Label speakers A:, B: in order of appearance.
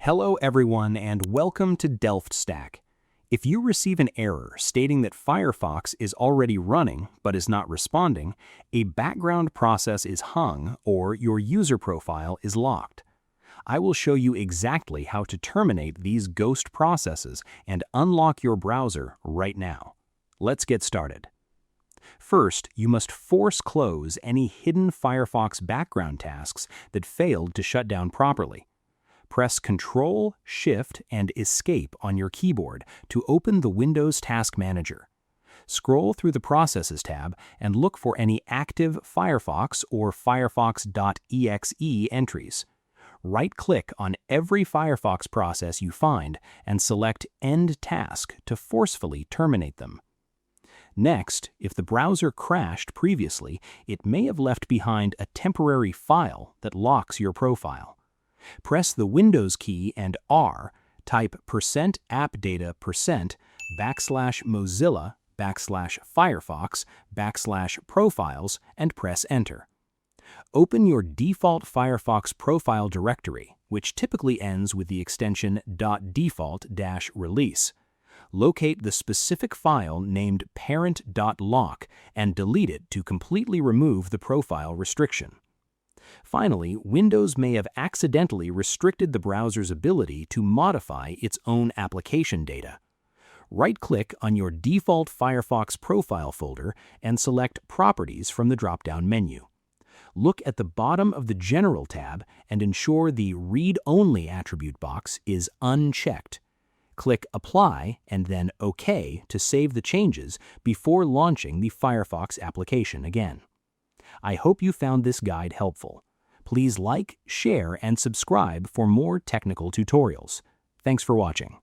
A: Hello everyone and welcome to Delft Stack. If you receive an error stating that Firefox is already running but is not responding, a background process is hung or your user profile is locked. I will show you exactly how to terminate these ghost processes and unlock your browser right now. Let's get started. First, you must force close any hidden Firefox background tasks that failed to shut down properly. Press Ctrl+Shift+Escape on your keyboard to open the Windows Task Manager. Scroll through the Processes tab and look for any active Firefox or Firefox.exe entries. Right-click on every Firefox process you find and select End Task to forcefully terminate them. Next, if the browser crashed previously, it may have left behind a temporary file that locks your profile. Press the Windows key and R, type %appdata% \mozilla \firefox \profiles and press Enter. Open your default Firefox profile directory, which typically ends with the extension .default-release. Locate the specific file named Parent.lock and delete it to completely remove the profile restriction. Finally, Windows may have accidentally restricted the browser's ability to modify its own application data. Right-click on your default Firefox profile folder and select Properties from the drop-down menu. Look at the bottom of the General tab and ensure the Read Only attribute box is unchecked. Click Apply and then OK to save the changes before launching the Firefox application again. I hope you found this guide helpful. Please like, share, and subscribe for more technical tutorials. Thanks for watching.